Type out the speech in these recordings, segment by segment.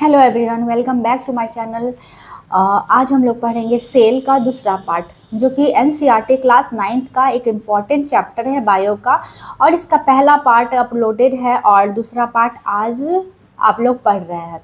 Hello everyone, welcome back to my channel. आज हम लोग पढ़ेंगे सेल का दूसरा पार्ट, जो कि एनसीईआरटी क्लास 9th का एक इम्पॉर्टेंट चैप्टर है बायो का। और इसका पहला पार्ट अपलोडेड है और दूसरा पार्ट आज आप लोग पढ़ रहे हैं।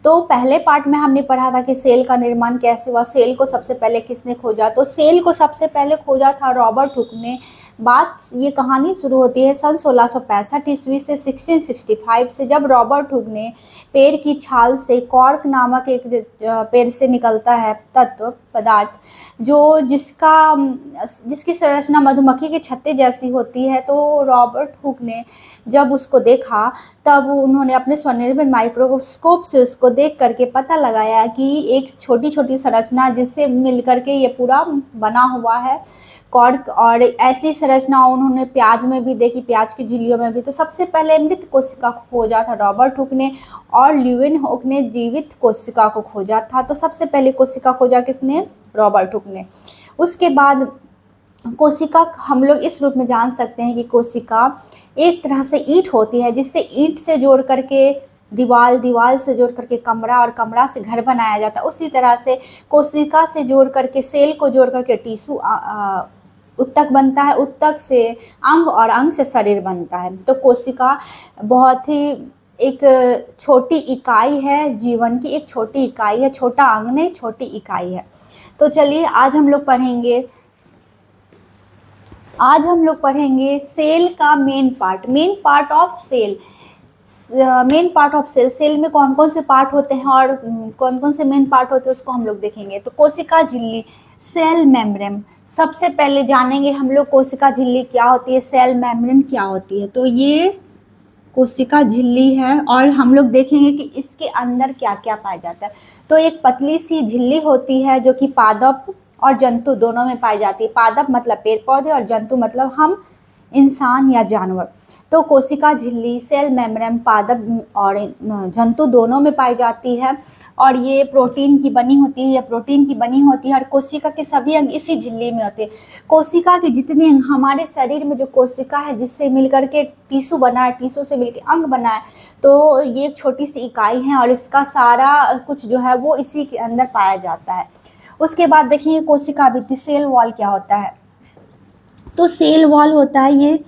तो पहले पार्ट में हमने पढ़ा था कि सेल का निर्माण कैसे हुआ, सेल को सबसे पहले किसने खोजा। तो सेल को सबसे पहले खोजा था रॉबर्ट हुक ने। बात ये कहानी शुरू होती है सन 1665 ईस्वी से 1665 से, जब रॉबर्ट हुक ने पेड़ की छाल से कॉर्क नामक एक पेड़ से निकलता है तत्व पदार्थ, जो जिसकी संरचना मधुमक्खी के छत्ते जैसी होती है। तो रॉबर्ट हुक ने जब उसको देखा, तब उन्होंने अपने स्वनिर्मित माइक्रोस्कोप से उसको देख करके पता लगाया कि एक छोटी छोटी संरचना जिससे मिल करके ये पूरा बना हुआ है कॉर्क। और ऐसी संरचना उन्होंने प्याज में भी देखी, प्याज की झिल्लियों में भी। तो सबसे पहले मृत कोशिका को खोजा था रॉबर्ट हुक ने, और ल्यूविन हुक ने जीवित कोशिका को खोजा था। तो सबसे पहले कोशिका खोजा किसने? रॉबर्ट हुक ने। उसके बाद कोशिका हम लोग इस रूप में जान सकते हैं कि कोशिका एक तरह से ईंट होती है, जिससे ईंट से जोड़ करके दीवार, दीवार से जोड़ करके कमरा, और कमरा से घर बनाया जाता है। उसी तरह से कोशिका से जोड़ करके, सेल को जोड़ करके टिश्यू उत्तक बनता है, उत्तक से अंग, और अंग से शरीर बनता है। तो कोशिका बहुत ही एक छोटी इकाई है, जीवन की एक छोटी इकाई है, छोटा अंग नहीं, छोटी इकाई है। तो चलिए आज हम लोग पढ़ेंगे सेल का main part of cell. Cell में कौन कौन से पार्ट होते हैं और कौन कौन से मेन पार्ट होते हैं उसको हम लोग देखेंगे। तो कोशिका झिल्ली, सेल मेम्ब्रेन, सबसे पहले जानेंगे हम लोग कोशिका झिल्ली क्या होती है, सेल मेम्ब्रेन क्या होती है। तो ये कोशिका झिल्ली है और हम लोग देखेंगे कि इसके अंदर क्या क्या पाया जाता है। तो एक पतली सी झिल्ली होती है जो कि पादप और जंतु दोनों में पाई जाती है। पादप मतलब पेड़ पौधे, और जंतु मतलब हम इंसान या जानवर। तो कोशिका झिल्ली, सेल मेम्ब्रेन पादप और जंतु दोनों में पाई जाती है, और ये प्रोटीन की बनी होती है, और कोशिका के सभी अंग इसी झिल्ली में होते हैं। कोशिका के जितने अंग हमारे शरीर में, जो कोशिका है जिससे मिलकर के टिश्यू बना है, टिश्यू से मिलकर अंग बना है, तो ये एक छोटी सी इकाई है और इसका सारा कुछ जो है वो इसी के अंदर पाया जाता है। उसके बाद देखिए कोशिका भित्ति, सेल वॉल क्या होता है। तो सेल वॉल होता है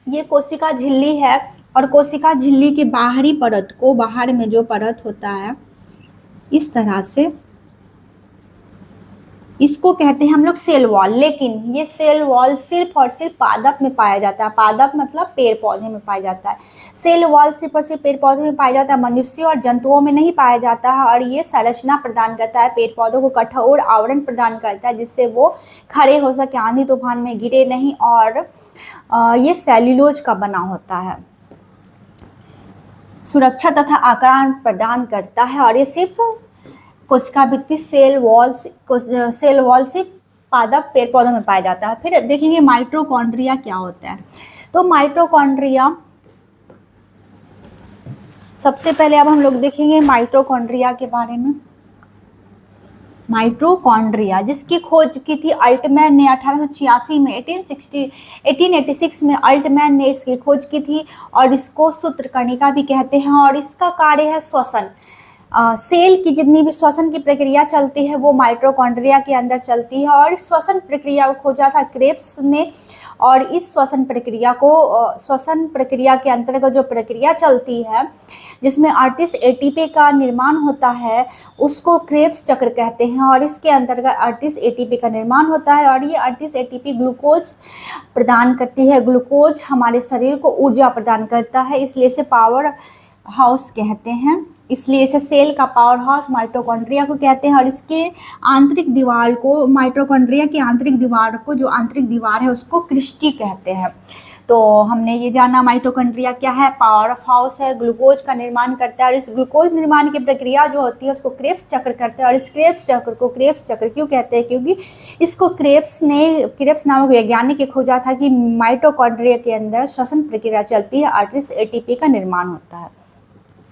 ये कोशिका झिल्ली है, और कोशिका झिल्ली के बाहरी परत को, बाहर में जो परत होता है इस तरह से, इसको कहते हैं हम लोग सेल वॉल। लेकिन ये सेल वॉल सिर्फ और सिर्फ पादप में पाया जाता है। पादप मतलब पेड़ पौधे में पाया जाता है। सेल वॉल सिर्फ और सिर्फ पेड़ पौधे में पाया जाता है, मनुष्य और जंतुओं में नहीं पाया जाता है। और ये संरचना प्रदान करता है, पेड़ पौधों को कठोर आवरण प्रदान करता है, जिससे वो खड़े हो सके, आंधी तूफान में गिरे नहीं। और ये सेल्यूलोज का बना होता है, सुरक्षा तथा आकार प्रदान करता है। और ये सिर्फ कोशिका भित्ति, सेल वॉल से पादप पेड़ पौधों में पाया जाता है। फिर देखेंगे माइटोकॉन्ड्रिया क्या होता है। तो माइटोकॉन्ड्रिया, सबसे पहले अब हम लोग देखेंगे माइटोकॉन्ड्रिया के बारे में। माइटोकॉन्ड्रिया जिसकी खोज की थी अल्टमैन ने 1886 में, 1886 में अल्टमैन ने इसकी खोज की थी, और इसको सूत्रकणिका भी कहते हैं। और इसका कार्य है श्वसन। सेल की जितनी भी श्वसन की प्रक्रिया चलती है वो माइटोकॉन्ड्रिया के अंदर चलती है। और श्वसन प्रक्रिया को खोजा था क्रेब्स ने, और इस श्वसन प्रक्रिया के अंतर्गत जो प्रक्रिया चलती है जिसमें 38 एटीपी का निर्माण होता है, उसको क्रेब्स चक्र कहते हैं। और इसके अंतर्गत 38 एटीपी का निर्माण होता है, और ये 38 एटीपी ग्लूकोज प्रदान करती है। ग्लूकोज हमारे शरीर को ऊर्जा प्रदान करता है, इसलिए इसे पावर हाउस कहते हैं। इसलिए इसे सेल का पावर हाउस माइटोकॉन्ड्रिया को कहते हैं। और इसके आंतरिक दीवार को, माइटोकॉन्ड्रिया की आंतरिक दीवार को, जो आंतरिक दीवार है उसको क्रिस्टी कहते हैं। तो हमने ये जाना माइटोकॉन्ड्रिया क्या है, पावर हाउस है, ग्लूकोज का निर्माण करता है। और इस ग्लूकोज निर्माण की प्रक्रिया जो होती है उसको क्रेब्स चक्र करते हैं। और इस क्रेब्स चक्र को क्रेब्स चक्र क्यों कहते हैं? क्योंकि इसको क्रेब्स नामक वैज्ञानिक ने खोजा था कि माइटोकॉन्ड्रिया के अंदर श्वसन प्रक्रिया चलती है, 38 एटीपी का निर्माण होता है।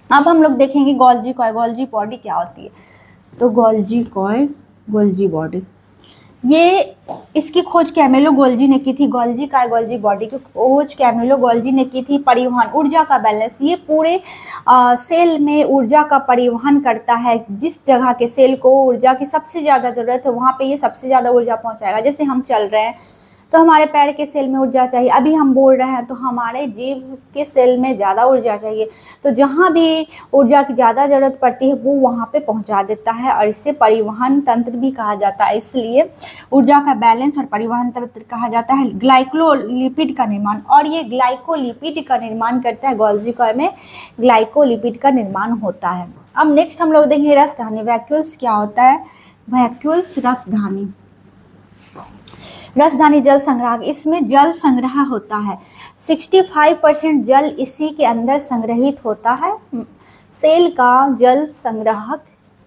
अब हम लोग देखेंगे गोल्जी बॉडी क्या होती है। तो गोल्जी बॉडी, ये इसकी खोज कैमिलो गोल्जी ने की थी। गोल्जी का गोल्जी बॉडी की खोज कैमिलो गोल्जी ने की थी। परिवहन, ऊर्जा का बैलेंस, ये पूरे सेल में ऊर्जा का परिवहन करता है। जिस जगह के सेल को ऊर्जा की सबसे ज़्यादा ज़रूरत है वहाँ पे ये सबसे ज़्यादा ऊर्जा पहुँचाएगा। जैसे हम चल रहे हैं तो हमारे पैर के सेल में ऊर्जा चाहिए, अभी हम बोल रहे हैं तो हमारे जीभ के सेल में ज़्यादा ऊर्जा चाहिए। तो जहाँ भी ऊर्जा की ज़्यादा ज़रूरत पड़ती है वो वहाँ पे पहुँचा देता है और इसे परिवहन तंत्र भी कहा जाता है। इसलिए ऊर्जा का बैलेंस और परिवहन तंत्र कहा जाता है। ग्लाइकोलिपिड का निर्माण, और ये ग्लाइकोलिपिड का निर्माण करता है। गोल्जी में ग्लाइकोलिपिड का निर्माण होता है। अब नेक्स्ट हम लोग देखेंगे रसधानी। वैक्यूल्स क्या होता है? वैक्यूल्स रसधानी। रसधानी जल संग्राहक, इसमें जल संग्रह होता है। 65% जल इसी के अंदर संग्रहित होता है। सेल का जल संग्राहक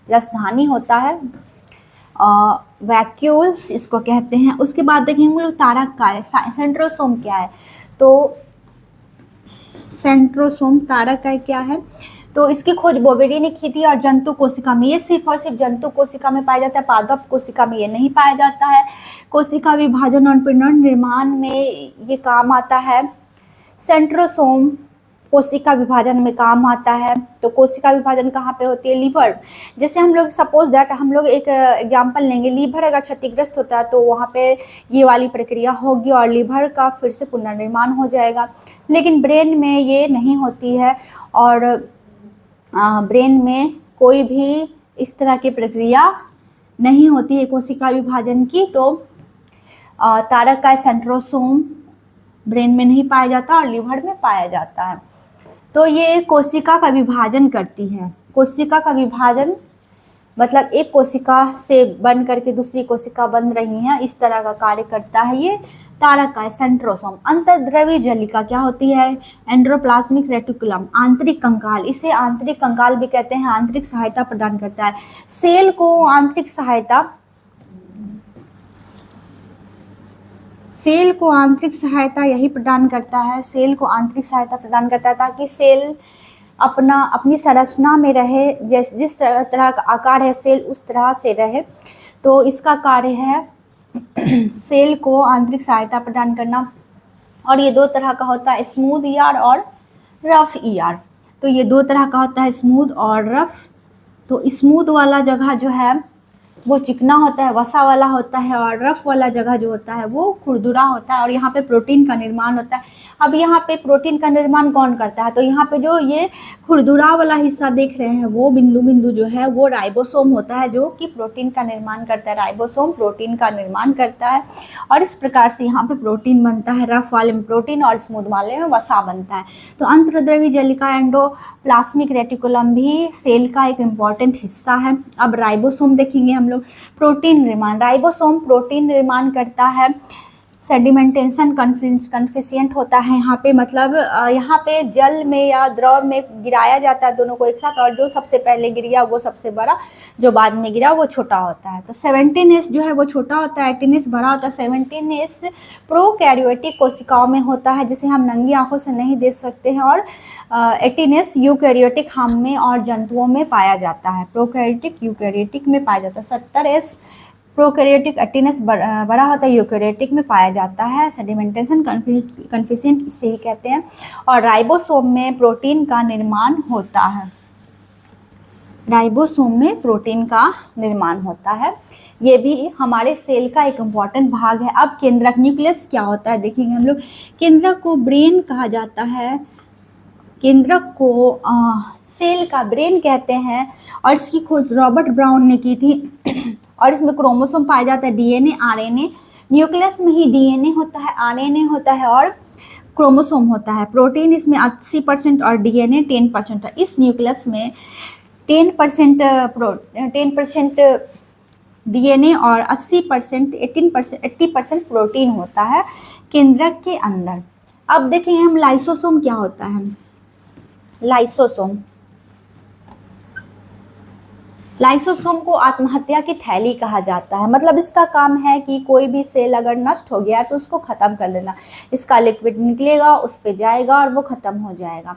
रसधानी होता है। वैक्यूल्स इसको कहते हैं। उसके बाद देखेंगे हम लोग तारक का है। सेंट्रोसोम क्या है? तो सेंट्रोसोम तारक का क्या है? तो इसकी खोज बोवेरी ने की थी और जंतु कोशिका में, ये सिर्फ और सिर्फ जंतु कोशिका में पाया जाता है। पादप कोशिका में ये नहीं पाया जाता है। कोशिका विभाजन और पुनर्निर्माण में ये काम आता है। सेंट्रोसोम कोशिका विभाजन में काम आता है। तो कोशिका विभाजन कहाँ पे होती है? लीवर। जैसे हम लोग सपोज दैट हम लोग एक एग्जांपल लेंगे, लीवर अगर क्षतिग्रस्त होता है तो वहाँ पे ये वाली प्रक्रिया होगी और लीवर का फिर से पुनर्निर्माण हो जाएगा। लेकिन ब्रेन में ये नहीं होती है और ब्रेन में कोई भी इस तरह की प्रक्रिया नहीं होती है कोशिका विभाजन की। तो तारक का सेंट्रोसोम ब्रेन में नहीं पाया जाता और लीवर में पाया जाता है। तो ये कोशिका का विभाजन करती है। कोशिका का विभाजन मतलब एक कोशिका से बन करके दूसरी कोशिका बन रही हैं, इस तरह का कार्य करता है ये तारक का सेंट्रोसोम। अंतर्द्रव्य जलिका क्या होती है? एंडोप्लाज्मिक रेटिकुलम, आंतरिक कंकाल। इसे आंतरिक कंकाल भी कहते हैं। आंतरिक सहायता प्रदान करता है सेल को। आंतरिक सहायता यही प्रदान करता है। सेल को आंतरिक सहायता प्रदान करता है ताकि सेल अपनी संरचना में रहे। जिस तरह का आकार है सेल उस तरह से रहे। तो इसका कार्य है सेल को आंतरिक सहायता प्रदान करना। और ये दो तरह का होता है, स्मूथ ईआर और रफ ईआर। तो ये दो तरह का होता है, स्मूथ और रफ। तो स्मूथ वाला जगह जो है वो चिकना होता है, वसा वाला होता है, और रफ वाला जगह जो होता है वो खुरदुरा होता है। और यहाँ पे प्रोटीन का निर्माण होता है। अब यहाँ पे प्रोटीन का निर्माण कौन करता है? तो यहाँ पे जो ये खुरदुरा वाला हिस्सा देख रहे हैं वो बिंदु जो है वो राइबोसोम होता है, जो कि प्रोटीन का निर्माण करता है। राइबोसोम प्रोटीन का निर्माण करता है और इस प्रकार से यहाँ पे प्रोटीन बनता है। रफ वाले में प्रोटीन और स्मूथ वाले में वसा बनता है। तो अंतर्द्रव्य जलिका एंडोप्लाज्मिक रेटिकुलम भी सेल का एक इम्पॉर्टेंट हिस्सा है। अब राइबोसोम देखेंगे हम लोग। प्रोटीन निर्माण, राइबोसोम प्रोटीन निर्माण करता है। सेडिमेंटेशन कन्फिशिएंट होता है यहाँ पे, मतलब यहाँ पे जल में या द्रव में गिराया जाता है दोनों को एक साथ, और जो सबसे पहले गिर गया वो सबसे बड़ा, जो बाद में गिरा वो छोटा होता है। तो 17S जो है वो छोटा होता है, 18S बड़ा होता है। 17S प्रोकैरियोटिक कोशिकाओं में होता है जिसे हम नंगी आंखों से नहीं देख सकते हैं, और 18S यूकैरियोटिक हम में और जंतुओं में पाया जाता है। प्रोकैरियोटिक यूकैरियोटिक में पाया जाता है। 70S प्रोकैरियोटिक, 18S बड़ा होता है, यूकैरियोटिक में पाया जाता है। सेडिमेंटेशन कन्फिशिएंट इसे ही कहते हैं। और राइबोसोम में प्रोटीन का निर्माण होता है। राइबोसोम में प्रोटीन का निर्माण होता है। ये भी हमारे सेल का एक इम्पॉर्टेंट भाग है। अब केंद्रक, न्यूक्लियस क्या होता है देखेंगे हम लोग। केंद्रक को ब्रेन कहा जाता है। केंद्रक को सेल का ब्रेन कहते हैं और इसकी खोज रॉबर्ट ब्राउन ने की थी। और इसमें क्रोमोसोम पाया जाता है, डीएनए, आरएनए। न्यूक्लियस में ही डीएनए होता है, आरएनए होता है और क्रोमोसोम होता है। प्रोटीन इसमें 80% और डीएनए 10% है। इस न्यूक्लियस में 10% डीएनए और 80% प्रोटीन होता है केंद्रक के अंदर। अब देखेंगे हम लाइसोसोम क्या होता है। लाइसोसोम लाइसोसोम को आत्महत्या की थैली कहा जाता है। मतलब इसका काम है कि कोई भी सेल अगर नष्ट हो गया है तो उसको ख़त्म कर देना। इसका लिक्विड निकलेगा, उस पे जाएगा और वो ख़त्म हो जाएगा।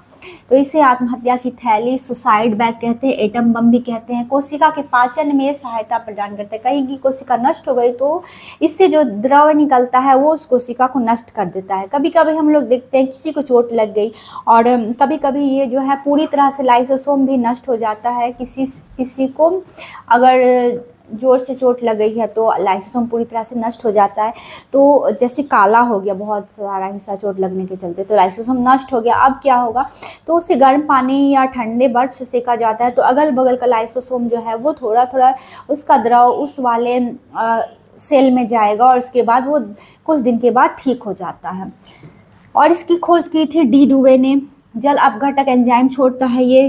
तो इसे आत्महत्या की थैली, सुसाइड बैग कहते हैं, एटम बम भी कहते हैं। कोशिका के पाचन में सहायता प्रदान करते हैं। कहीं की कोशिका नष्ट हो गई तो इससे जो द्रव निकलता है वो उस कोशिका को नष्ट कर देता है। कभी कभी हम लोग देखते हैं किसी को चोट लग गई और कभी कभी ये जो है पूरी तरह से लाइसोसोम भी नष्ट हो जाता है। किसी को अगर जोर से चोट लग गई है तो लाइसोसोम पूरी तरह से नष्ट हो जाता है। तो जैसे काला हो गया बहुत सारा हिस्सा चोट लगने के चलते, तो लाइसोसोम नष्ट हो गया। अब क्या होगा, तो उसे गर्म पानी या ठंडे बर्फ से सेका जाता है तो अगल बगल का लाइसोसोम जो है वो थोड़ा थोड़ा उसका द्रव उस वाले सेल में जाएगा और उसके बाद वो कुछ दिन के बाद ठीक हो जाता है। और इसकी खोज की थी डी डुवे ने। जल अपघटक एंजाइम छोड़ता है ये,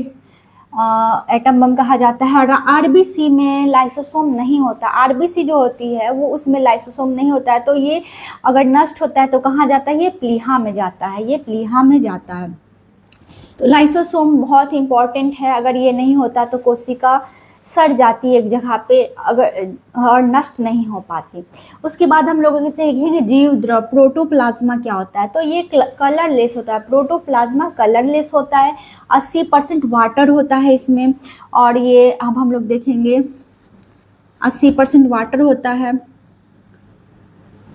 एटम बम कहा जाता है। और आरबीसी में लाइसोसोम नहीं होता। आरबीसी जो होती है वो उसमें लाइसोसोम नहीं होता है। तो ये अगर नष्ट होता है तो कहाँ जाता है, ये प्लीहा में जाता है, ये प्लीहा में जाता है। तो लाइसोसोम बहुत इंपॉर्टेंट है। अगर ये नहीं होता तो कोशिका सड़ जाती है एक जगह पे अगर और नष्ट नहीं हो पाती। उसके बाद हम लोग देखेंगे जीव द्रव, प्रोटोप्लाज्मा क्या होता है। तो ये कलरलेस होता है। प्रोटोप्लाज्मा कलरलेस होता है, 80% वाटर होता है इसमें। और ये अब हम लोग देखेंगे 80% वाटर होता है।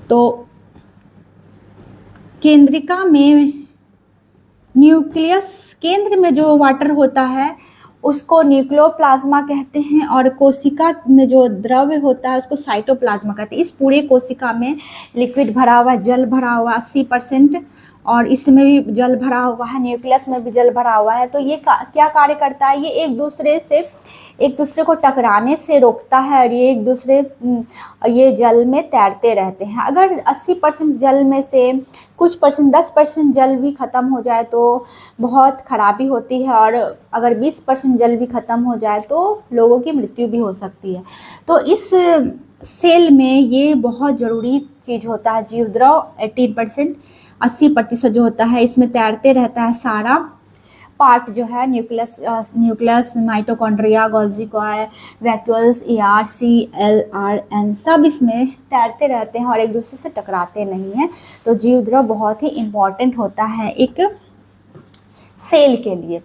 तो केंद्रिका में न्यूक्लियस, केंद्र में जो वाटर होता है उसको न्यूक्लियोप्लाज्मा कहते हैं। और कोशिका में जो द्रव्य होता है उसको साइटोप्लाज्मा कहते हैं। इस पूरे कोशिका में लिक्विड भरा हुआ है, जल भरा हुआ 80%, और इसमें भी जल भरा हुआ है, न्यूक्लियस में भी जल भरा हुआ है। तो ये क्या कार्य करता है, ये एक दूसरे को टकराने से रोकता है और ये एक दूसरे ये जल में तैरते रहते हैं। अगर 80% जल में से कुछ परसेंट 10% जल भी ख़त्म हो जाए तो बहुत ख़राबी होती है, और अगर 20% जल भी ख़त्म हो जाए तो लोगों की मृत्यु भी हो सकती है। तो इस सेल में ये बहुत ज़रूरी चीज़ होता है, जीव द्रव 18%, 80% जो होता है इसमें तैरते रहता है सारा पार्ट जो है, nucleus, mitochondria, Golgi coy, vacuoles, ERC, LRN सब इसमें तैरते रहते हैं और एक दूसरे से टकराते नहीं हैं। तो जीव द्रव बहुत ही इम्पॉर्टेंट होता है एक सेल के लिए।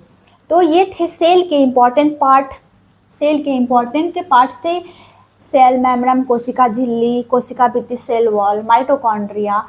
तो ये थे सेल के इम्पॉर्टेंट पार्ट्स थे। सेल मेम्ब्रेन, कोशिका झिल्ली, कोशिका भित्ति, सेल वॉल, माइटोकॉन्ड्रिया,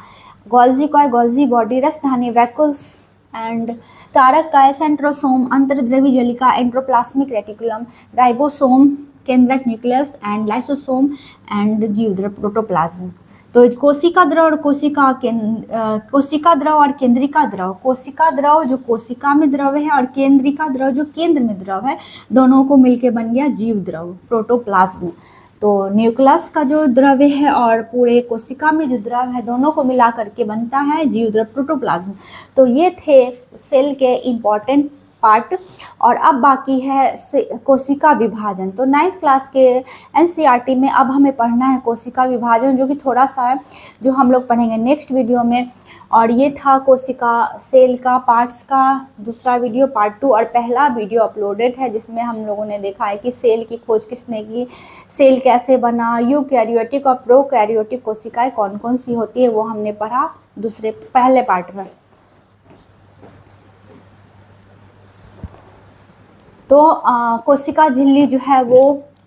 गोल्जी कॉय, गोल्जी बॉडी, रसधानी, वैक्यूल्स एंड तारक काय, सेंट्रोसोम, अंतर्द्रवी जलिका, एंट्रोप्लाज्मिक रेटिकुलम, राइबोसोम, केंद्रक न्यूक्लियस एंड लाइसोसोम एंड जीव द्रव प्रोटोप्लाज्म। तो कोशिका द्रव और कोशिका द्रव और केंद्रिका द्रव, कोशिका द्रव जो कोशिका में द्रव है और केंद्रिका द्रव जो केंद्र में द्रव है, दोनों को मिलके बन गया जीव द्रव प्रोटोप्लाज्म। तो न्यूक्लियस का जो द्रव्य है और पूरे कोशिका में जो द्रव है, दोनों को मिला करके बनता है जीव द्रव प्रोटोप्लाज्म। तो ये थे सेल के इम्पॉर्टेंट पार्ट। और अब बाकी है कोशिका विभाजन। तो 9th क्लास के NCERT में अब हमें पढ़ना है कोशिका विभाजन, जो कि थोड़ा सा है, जो हम लोग पढ़ेंगे नेक्स्ट वीडियो में। और ये था कोशिका सेल का पार्ट्स का दूसरा वीडियो, पार्ट 2, और पहला वीडियो अपलोडेड है जिसमें हम लोगों ने देखा है कि सेल की खोज किसने की, सेल कैसे बना, यूकैरियोटिक और प्रोकैरियोटिक कोशिकाएं कौन कौन सी होती है वो हमने पढ़ा पहले पार्ट में। तो कोशिका झिल्ली जो है वो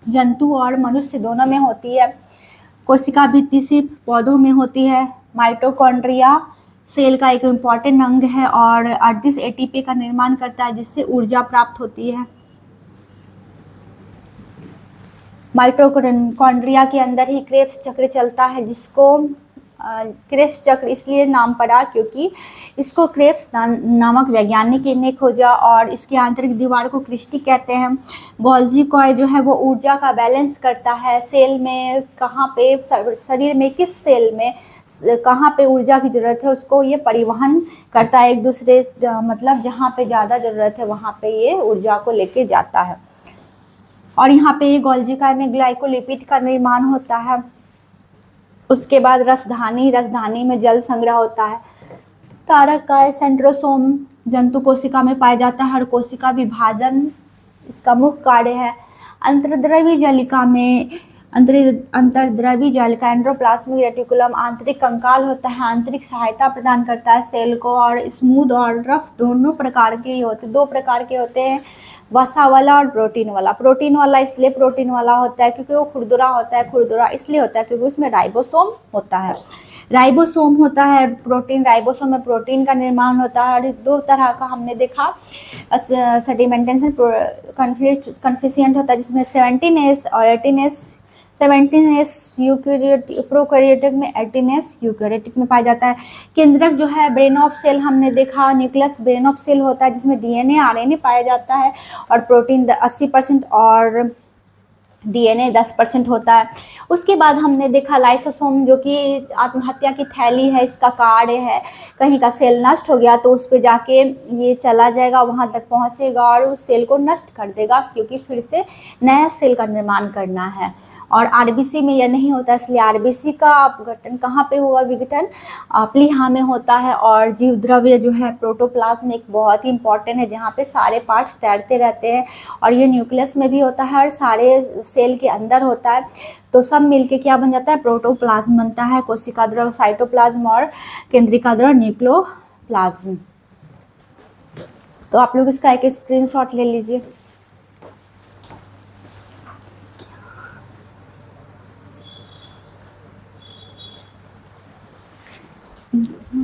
जंतु और मनुष्य दोनों में होती है। कोशिका भित्ति सिर्फ पौधों में होती है। माइटोकॉन्ड्रिया सेल का एक इम्पॉर्टेंट अंग है और 38 ATP का निर्माण करता है जिससे ऊर्जा प्राप्त होती है। माइटोकॉन्ड्रिया के अंदर ही क्रेब्स चक्र चलता है, जिसको क्रेब्स चक्र इसलिए नाम पड़ा क्योंकि इसको क्रेब्स नामक वैज्ञानिक ने खोजा, और इसकी आंतरिक दीवार को क्रिस्टी कहते हैं। गोल्जी कॉय जो है वो ऊर्जा का बैलेंस करता है। सेल में कहाँ पे, शरीर में किस सेल में कहाँ पे ऊर्जा की ज़रूरत है उसको ये परिवहन करता है एक दूसरे, मतलब जहाँ पे ज़्यादा ज़रूरत है वहाँ पे ये ऊर्जा को लेके जाता है। और यहाँ पे गोल्जी कॉय में ग्लाइकोलिपिड का निर्माण होता है। उसके बाद रसधानी में जल संग्रह होता है। तारक काय, सेंट्रोसोम जंतु कोशिका में पाया जाता है और कोशिका विभाजन इसका मुख्य कार्य है। अंतर्द्रवी जालिका में अंतर्द्रवी जालिका एंडोप्लाज्मिक रेटिकुलम आंतरिक कंकाल होता है, आंतरिक सहायता प्रदान करता है सेल को, और स्मूथ और रफ दोनों प्रकार के होते, दो प्रकार के होते हैं, वसा वाला और प्रोटीन वाला। प्रोटीन वाला इसलिए प्रोटीन वाला होता है क्योंकि वो खुरदुरा होता है, खुरदुरा इसलिए होता है क्योंकि उसमें राइबोसोम होता है, राइबोसोम होता है प्रोटीन, राइबोसोम में प्रोटीन का निर्माण होता है। और दो तरह का हमने देखा सेडिमेंटेशन कन्फिशिएंट होता है जिसमें 17S और 18S, 17S प्रोकैरियोटिक में, 18S यूकैरियोटिक में पाया जाता है। केंद्रक जो है ब्रेन ऑफ सेल हमने देखा, न्यूक्लियस ब्रेन ऑफ सेल होता है जिसमें DNA RNA पाया जाता है और प्रोटीन 80% और DNA 10% होता है। उसके बाद हमने देखा लाइसोसोम जो कि आत्महत्या की थैली है, इसका कार्य है, कहीं का सेल नष्ट हो गया तो उस पे जाके ये चला जाएगा, वहाँ तक पहुँचेगा और उस सेल को नष्ट कर देगा क्योंकि फिर से नया सेल का निर्माण करना है। और RBC में यह नहीं होता, इसलिए RBC का अपघटन कहाँ पे होगा, विघटन प्लीहा में होता है। और जीव द्रव्य जो है प्रोटोप्लाज्म एक बहुत ही इंपॉर्टेंट है जहाँ पे सारे पार्ट्स तैरते रहते हैं, और ये न्यूक्लियस में भी होता है और सारे सेल के अंदर होता है। तो सब मिलके क्या बन जाता है, प्रोटोप्लाज्म बनता है, कोशिका द्रव साइटोप्लाज्म और केंद्रिका द्रव न्यूक्लियोप्लाज्म। तो आप लोग इसका एक स्क्रीनशॉट ले लीजिए।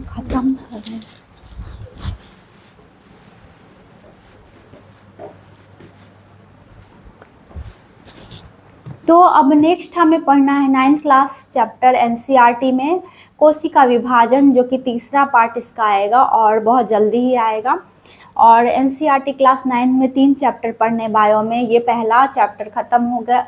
खत्म कर दें। तो अब नेक्स्ट हमें पढ़ना है 9th क्लास चैप्टर NCERT में कोशिका विभाजन, जो कि तीसरा पार्ट इसका आएगा और बहुत जल्दी ही आएगा। और NCERT क्लास 9 में 3 चैप्टर पढ़ने बायो में, ये पहला चैप्टर ख़त्म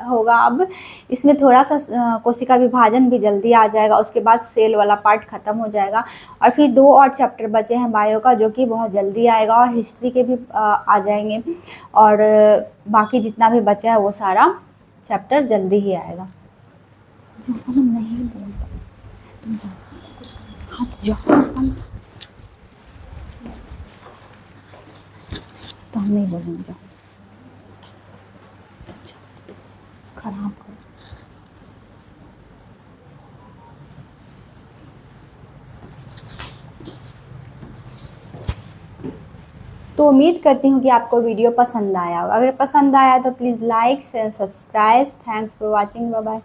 होगा अब। इसमें थोड़ा सा कोशिका विभाजन भी जल्दी आ जाएगा, उसके बाद सेल वाला पार्ट ख़त्म हो जाएगा। और फिर 2 और चैप्टर बचे हैं बायो का जो कि बहुत जल्दी आएगा, और हिस्ट्री के भी आ जाएंगे, और बाकी जितना भी बचा है वो सारा चैप्टर जल्दी ही आएगा। जो हम नहीं बोल तुम जाओ, हाँ जाओ, तो हम नहीं बोलेंगे, जाओ खराब करो। तो उम्मीद करती हूँ कि आपको वीडियो पसंद आया होगा। अगर पसंद आया तो please like share subscribe. Thanks for watching, bye bye.